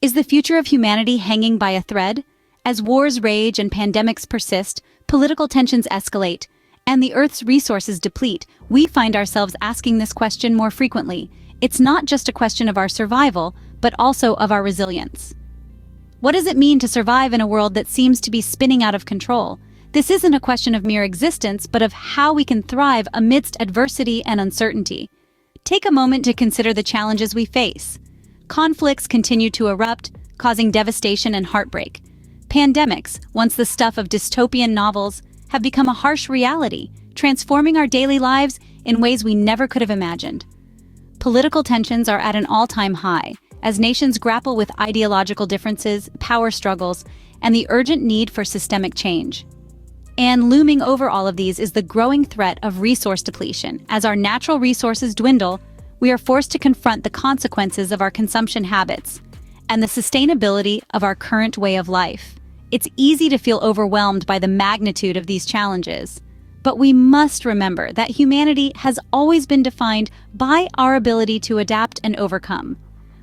Is the future of humanity hanging by a thread? As wars rage and pandemics persist, political tensions escalate, and the Earth's resources deplete, we find ourselves asking this question more frequently. It's not just a question of our survival, but also of our resilience. What does it mean to survive in a world that seems to be spinning out of control? This isn't a question of mere existence, but of how we can thrive amidst adversity and uncertainty. Take a moment to consider the challenges we face. Conflicts continue to erupt, causing devastation and heartbreak. Pandemics, once the stuff of dystopian novels, have become a harsh reality, transforming our daily lives in ways we never could have imagined. Political tensions are at an all-time high, as nations grapple with ideological differences, power struggles, and the urgent need for systemic change. And looming over all of these is the growing threat of resource depletion. As our natural resources dwindle, we are forced to confront the consequences of our consumption habits and the sustainability of our current way of life. It's easy to feel overwhelmed by the magnitude of these challenges, but we must remember that humanity has always been defined by our ability to adapt and overcome.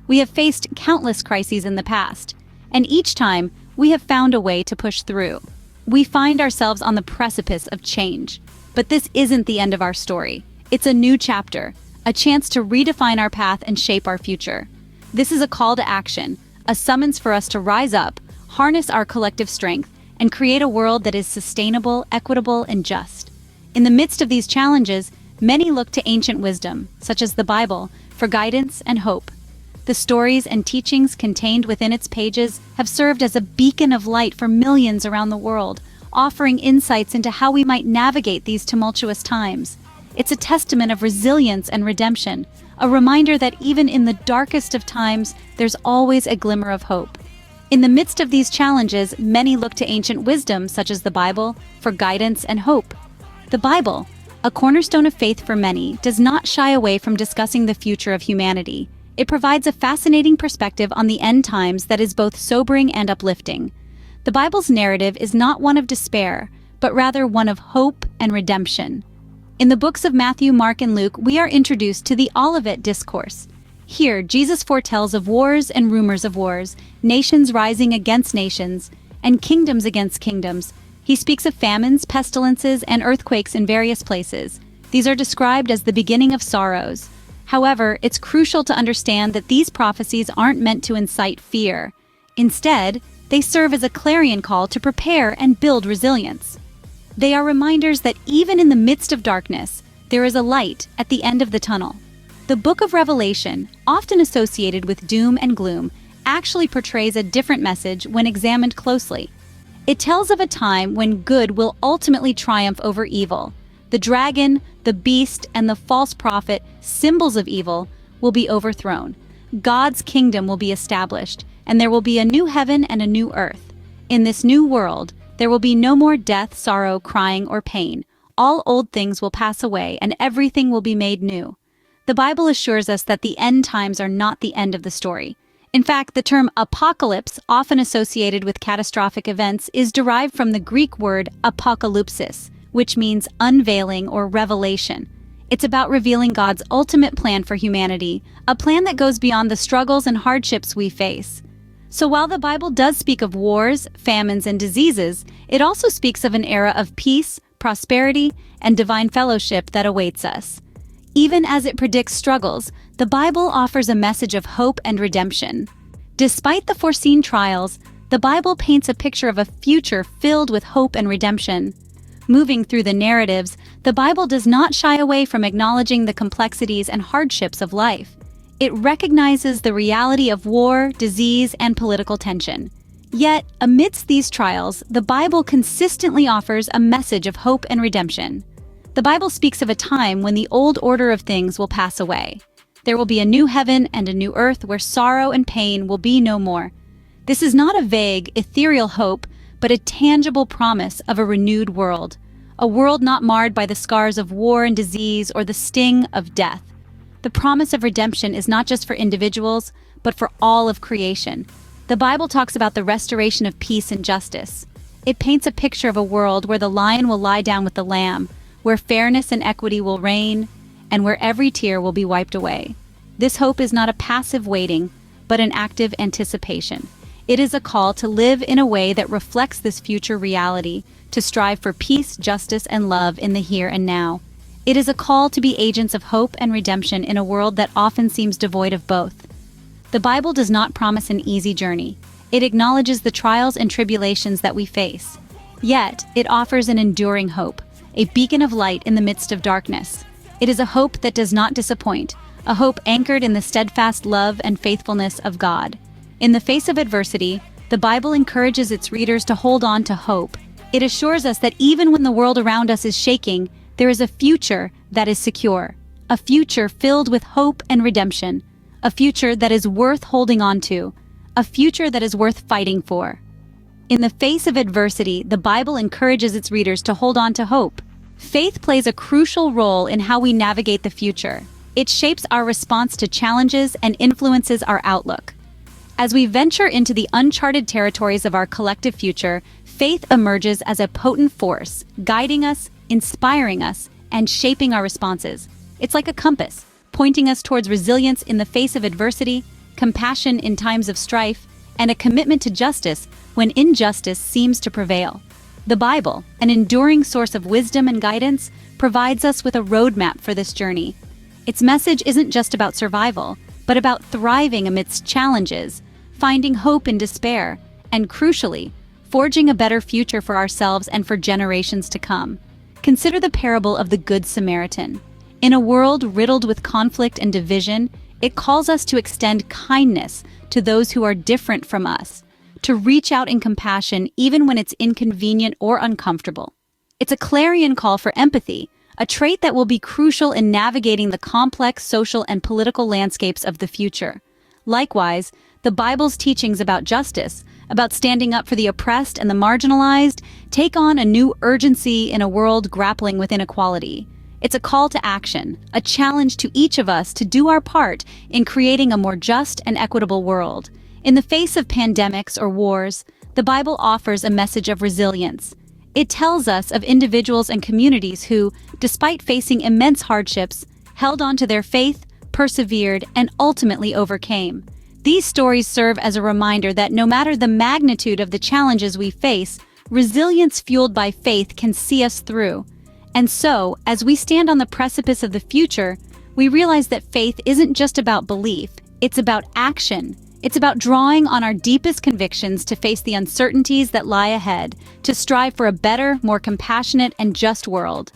We have faced countless crises in the past, and each time we have found a way to push through. We find ourselves on the precipice of change, but this isn't the end of our story. It's a new chapter, a chance to redefine our path and shape our future. This is a call to action, a summons for us to rise up, harness our collective strength, and create a world that is sustainable, equitable, and just. In the midst of these challenges, many look to ancient wisdom, such as the Bible, for guidance and hope. The stories and teachings contained within its pages have served as a beacon of light for millions around the world, offering insights into how we might navigate these tumultuous times. It's a testament of resilience and redemption, a reminder that even in the darkest of times, there's always a glimmer of hope. In the midst of these challenges, many look to ancient wisdom, such as the Bible, for guidance and hope. The Bible, a cornerstone of faith for many, does not shy away from discussing the future of humanity. It provides a fascinating perspective on the end times that is both sobering and uplifting. The Bible's narrative is not one of despair, but rather one of hope and redemption. In the books of Matthew, Mark, and Luke, we are introduced to the Olivet Discourse. Here, Jesus foretells of wars and rumors of wars, nations rising against nations, and kingdoms against kingdoms. He speaks of famines, pestilences, and earthquakes in various places. These are described as the beginning of sorrows. However, it's crucial to understand that these prophecies aren't meant to incite fear. Instead, they serve as a clarion call to prepare and build resilience. They are reminders that even in the midst of darkness, there is a light at the end of the tunnel. The Book of Revelation, often associated with doom and gloom, actually portrays a different message when examined closely. It tells of a time when good will ultimately triumph over evil. The dragon, the beast, and the false prophet, symbols of evil, will be overthrown. God's kingdom will be established, and there will be a new heaven and a new earth. In this new world, there will be no more death, sorrow, crying, or pain. All old things will pass away, and everything will be made new. The Bible assures us that the end times are not the end of the story. In fact, the term apocalypse, often associated with catastrophic events, is derived from the Greek word apokalypsis, which means unveiling or revelation. It's about revealing God's ultimate plan for humanity, a plan that goes beyond the struggles and hardships we face. So while the Bible does speak of wars, famines, and diseases, it also speaks of an era of peace, prosperity, and divine fellowship that awaits us. Even as it predicts struggles, the Bible offers a message of hope and redemption. Despite the foreseen trials, the Bible paints a picture of a future filled with hope and redemption. Moving through the narratives, the Bible does not shy away from acknowledging the complexities and hardships of life. It recognizes the reality of war, disease, and political tension. Yet, amidst these trials, the Bible consistently offers a message of hope and redemption. The Bible speaks of a time when the old order of things will pass away. There will be a new heaven and a new earth where sorrow and pain will be no more. This is not a vague, ethereal hope, but a tangible promise of a renewed world. A world not marred by the scars of war and disease or the sting of death. The promise of redemption is not just for individuals, but for all of creation. The Bible talks about the restoration of peace and justice. It paints a picture of a world where the lion will lie down with the lamb, where fairness and equity will reign, and where every tear will be wiped away. This hope is not a passive waiting, but an active anticipation. It is a call to live in a way that reflects this future reality, to strive for peace, justice, and love in the here and now. It is a call to be agents of hope and redemption in a world that often seems devoid of both. The Bible does not promise an easy journey. It acknowledges the trials and tribulations that we face. Yet, it offers an enduring hope, a beacon of light in the midst of darkness. It is a hope that does not disappoint, a hope anchored in the steadfast love and faithfulness of God. In the face of adversity, the Bible encourages its readers to hold on to hope. It assures us that even when the world around us is shaking, there is a future that is secure, a future filled with hope and redemption, a future that is worth holding on to, a future that is worth fighting for. In the face of adversity, the Bible encourages its readers to hold on to hope. Faith plays a crucial role in how we navigate the future. It shapes our response to challenges and influences our outlook. As we venture into the uncharted territories of our collective future, faith emerges as a potent force, guiding us, inspiring us, and shaping our responses. It's like a compass, pointing us towards resilience in the face of adversity, compassion in times of strife, and a commitment to justice when injustice seems to prevail. The Bible, an enduring source of wisdom and guidance, provides us with a roadmap for this journey. Its message isn't just about survival, but about thriving amidst challenges, finding hope in despair, and crucially, forging a better future for ourselves and for generations to come. Consider the parable of the Good Samaritan. In a world riddled with conflict and division, it calls us to extend kindness to those who are different from us, to reach out in compassion even when it's inconvenient or uncomfortable. It's a clarion call for empathy, a trait that will be crucial in navigating the complex social and political landscapes of the future. Likewise, the Bible's teachings about justice, about standing up for the oppressed and the marginalized, take on a new urgency in a world grappling with inequality. It's a call to action, a challenge to each of us to do our part in creating a more just and equitable world. In the face of pandemics or wars, the Bible offers a message of resilience. It tells us of individuals and communities who, despite facing immense hardships, held on to their faith, persevered, and ultimately overcame. These stories serve as a reminder that no matter the magnitude of the challenges we face, resilience fueled by faith can see us through. And so, as we stand on the precipice of the future, we realize that faith isn't just about belief, it's about action. It's about drawing on our deepest convictions to face the uncertainties that lie ahead, to strive for a better, more compassionate, and just world.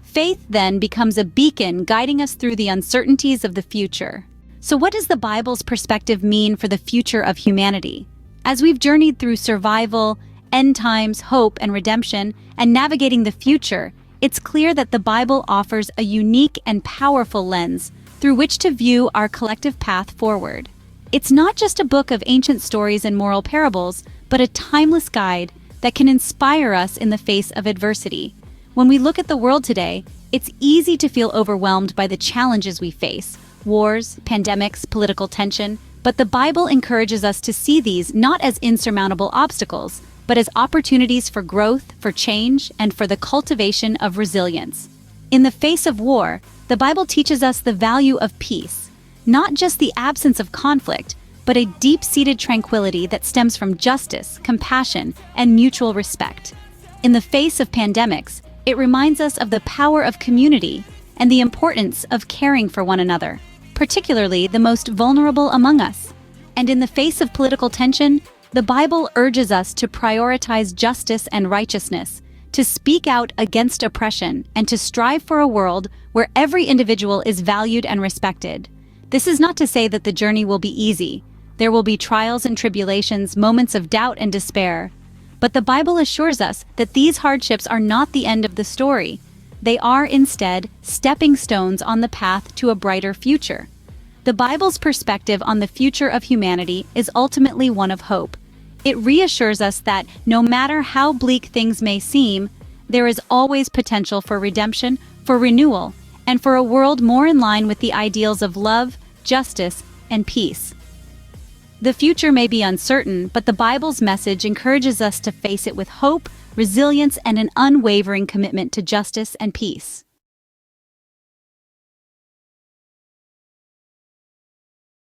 Faith then becomes a beacon guiding us through the uncertainties of the future. So what does the Bible's perspective mean for the future of humanity? As we've journeyed through survival, end times, hope, and redemption, and navigating the future, it's clear that the Bible offers a unique and powerful lens through which to view our collective path forward. It's not just a book of ancient stories and moral parables, but a timeless guide that can inspire us in the face of adversity. When we look at the world today, it's easy to feel overwhelmed by the challenges we face: wars, pandemics, political tension. But the Bible encourages us to see these not as insurmountable obstacles, but as opportunities for growth, for change, and for the cultivation of resilience. In the face of war, the Bible teaches us the value of peace, not just the absence of conflict, but a deep-seated tranquility that stems from justice, compassion, and mutual respect. In the face of pandemics, it reminds us of the power of community and the importance of caring for one another, particularly the most vulnerable among us. And in the face of political tension, the Bible urges us to prioritize justice and righteousness, to speak out against oppression, and to strive for a world where every individual is valued and respected. This is not to say that the journey will be easy. There will be trials and tribulations, moments of doubt and despair. But the Bible assures us that these hardships are not the end of the story. They are instead stepping stones on the path to a brighter future. The Bible's perspective on the future of humanity is ultimately one of hope. It reassures us that no matter how bleak things may seem, there is always potential for redemption, for renewal, and for a world more in line with the ideals of love, justice, and peace. The future may be uncertain, but the Bible's message encourages us to face it with hope, resilience, and an unwavering commitment to justice and peace.